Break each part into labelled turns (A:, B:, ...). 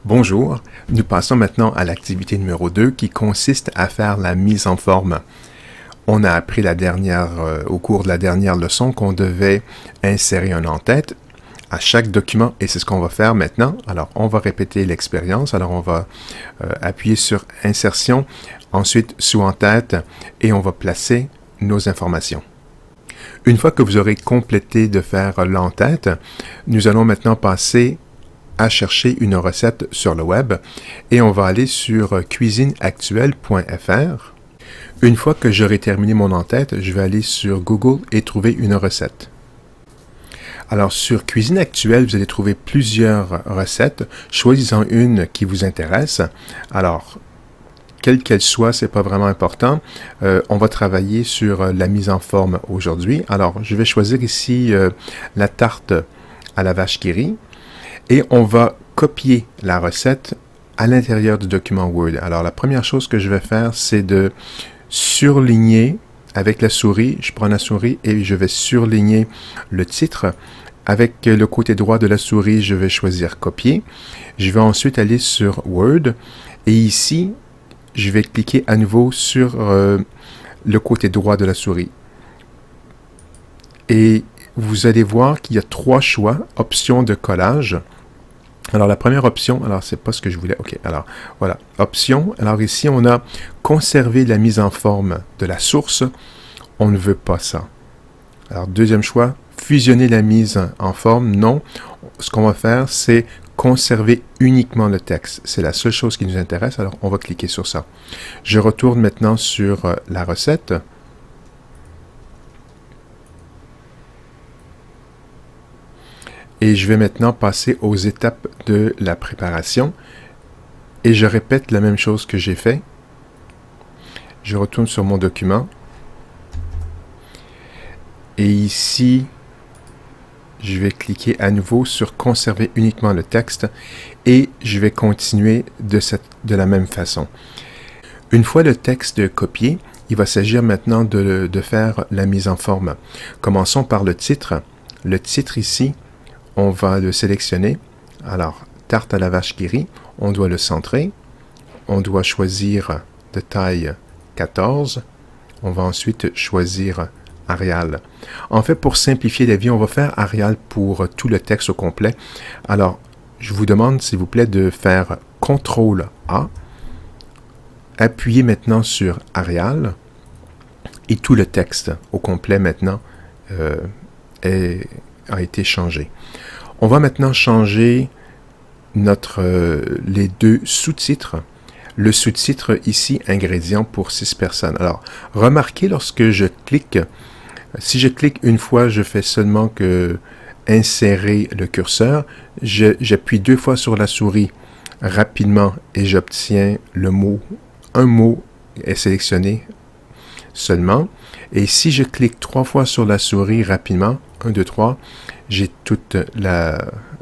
A: Bonjour, nous passons maintenant à l'activité numéro 2 qui consiste à faire la mise en forme. On a appris au cours de la dernière leçon qu'on devait insérer un en-tête à chaque document et c'est ce qu'on va faire maintenant. Alors on va répéter l'expérience. Alors on va appuyer sur insertion, ensuite sous en-tête et on va placer nos informations. Une fois que vous aurez complété de faire l'en-tête, nous allons maintenant passer à chercher une recette sur le web et on va aller sur cuisineactuelle.fr. Une fois que j'aurai terminé mon en-tête, je vais aller sur Google et trouver une recette. Alors sur Cuisine Actuelle, vous allez trouver plusieurs recettes. Choisissez-en une qui vous intéresse. Alors, quelle qu'elle soit, c'est pas vraiment important. On va travailler sur la mise en forme aujourd'hui. Alors, je vais choisir ici la tarte à la vache qui rit. Et on va copier la recette à l'intérieur du document Word. Alors, la première chose que je vais faire, c'est de surligner avec la souris. Je prends la souris et je vais surligner le titre. Avec le côté droit de la souris, je vais choisir copier. Je vais ensuite aller sur Word. Et ici, je vais cliquer à nouveau sur le côté droit de la souris. Et vous allez voir qu'il y a 3 choix, options de collage. Alors, la première option, alors c'est pas ce que je voulais, ok, alors voilà, option, alors ici on a conserver la mise en forme de la source, on ne veut pas ça. Alors, deuxième choix, fusionner la mise en forme, non, ce qu'on va faire c'est conserver uniquement le texte, c'est la seule chose qui nous intéresse, alors on va cliquer sur ça. Je retourne maintenant sur la recette. Et je vais maintenant passer aux étapes de la préparation. Et je répète la même chose que j'ai fait. Je retourne sur mon document. Et ici, je vais cliquer à nouveau sur conserver uniquement le texte. Et je vais continuer de la même façon. Une fois le texte copié, il va s'agir maintenant de faire la mise en forme. Commençons par le titre. Le titre ici, on va le sélectionner. Alors, tarte à la vache qui rit, on doit le centrer. On doit choisir de taille 14. On va ensuite choisir Arial. En fait, pour simplifier la vie, on va faire Arial pour tout le texte au complet. Alors, je vous demande, s'il vous plaît, de faire CTRL-A. Appuyez maintenant sur Arial. Et tout le texte au complet maintenant a été changé. On va maintenant changer les 2 sous-titres. Le sous-titre ici, ingrédients pour 6 personnes. Alors, remarquez lorsque je clique, si je clique une fois, je fais seulement que insérer le curseur. J'appuie 2 fois sur la souris rapidement et j'obtiens le mot. Un mot est sélectionné seulement. Et si je clique 3 fois sur la souris rapidement, 1, 2, 3, j'ai toute la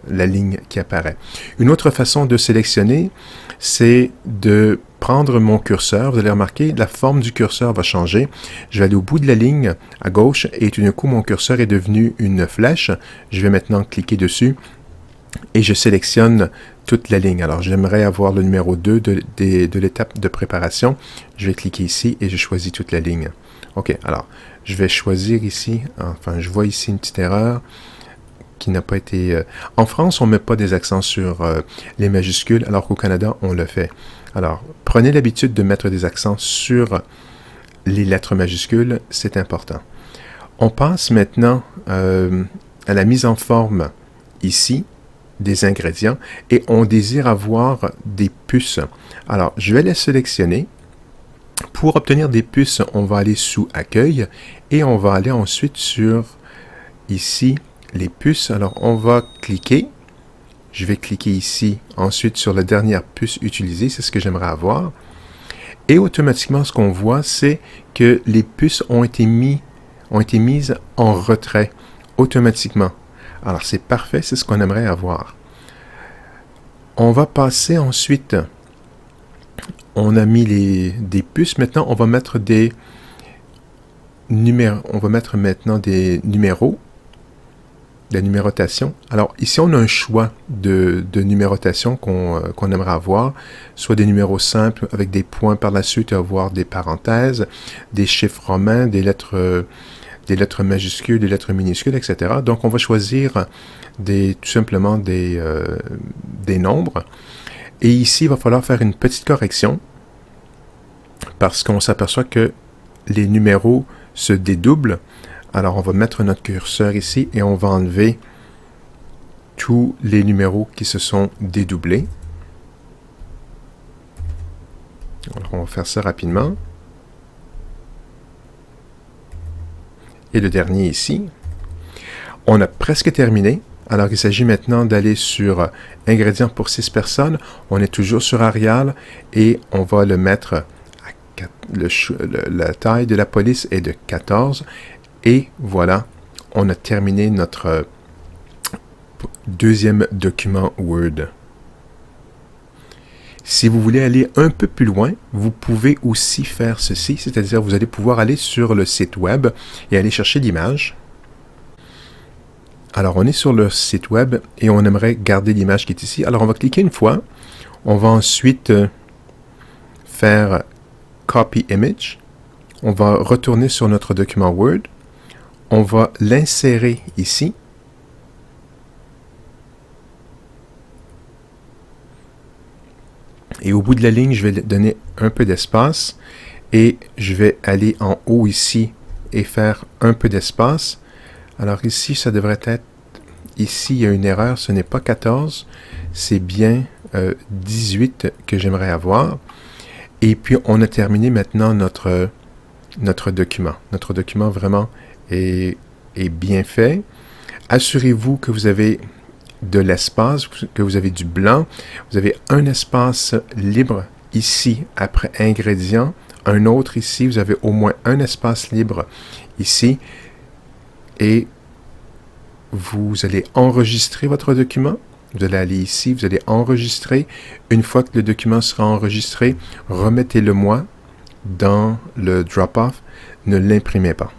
A: ligne qui apparaît. Une autre façon de sélectionner, c'est de prendre mon curseur. Vous allez remarquer, la forme du curseur va changer. Je vais aller au bout de la ligne à gauche et tout d'un coup, mon curseur est devenu une flèche. Je vais maintenant cliquer dessus et je sélectionne toute la ligne. Alors, j'aimerais avoir le numéro 2 de l'étape de préparation. Je vais cliquer ici et je choisis toute la ligne. OK, alors, je vais choisir ici, enfin, je vois ici une petite erreur qui n'a pas été... En France, on ne met pas des accents sur les majuscules, alors qu'au Canada, on le fait. Alors, prenez l'habitude de mettre des accents sur les lettres majuscules, c'est important. On passe maintenant à la mise en forme ici, des ingrédients, et on désire avoir des puces. Alors, je vais les sélectionner. Pour obtenir des puces, on va aller sous Accueil et on va aller ensuite sur, ici, les puces. Alors, on va cliquer. Je vais cliquer ici, ensuite sur la dernière puce utilisée, c'est ce que j'aimerais avoir. Et automatiquement, ce qu'on voit, c'est que les puces ont été mises en retrait automatiquement. Alors, c'est parfait, c'est ce qu'on aimerait avoir. On va passer ensuite... On a mis des puces. Maintenant, on va mettre on va mettre maintenant des numéros la numérotation. Alors ici, on a un choix de numérotation qu'on aimerait avoir, soit des numéros simples avec des points par la suite et avoir des parenthèses, des chiffres romains, des lettres majuscules, des lettres minuscules, etc. Donc on va choisir tout simplement des nombres. Et ici, il va falloir faire une petite correction parce qu'on s'aperçoit que les numéros se dédoublent. Alors, on va mettre notre curseur ici et on va enlever tous les numéros qui se sont dédoublés. Alors, on va faire ça rapidement. Et le dernier ici. On a presque terminé. Alors, il s'agit maintenant d'aller sur ingrédients pour 6 personnes. On est toujours sur Arial et on va le mettre à la taille de la police est de 14. Et voilà, on a terminé notre deuxième document Word. Si vous voulez aller un peu plus loin, vous pouvez aussi faire ceci, c'est-à-dire vous allez pouvoir aller sur le site web et aller chercher l'image. Alors, on est sur le site web et on aimerait garder l'image qui est ici. Alors, on va cliquer une fois. On va ensuite faire Copy Image. On va retourner sur notre document Word. On va l'insérer ici. Et au bout de la ligne, je vais donner un peu d'espace. Et je vais aller en haut ici et faire un peu d'espace. Alors ici, ça devrait être... Ici, il y a une erreur. Ce n'est pas 14. C'est bien 18 que j'aimerais avoir. Et puis, on a terminé maintenant notre document. Notre document vraiment est bien fait. Assurez-vous que vous avez de l'espace, que vous avez du blanc. Vous avez un espace libre ici après ingrédients. Un autre ici. Vous avez au moins un espace libre ici. Et vous allez enregistrer votre document. Vous allez aller ici, vous allez enregistrer. Une fois que le document sera enregistré, remettez-le moi dans le drop-off. Ne l'imprimez pas.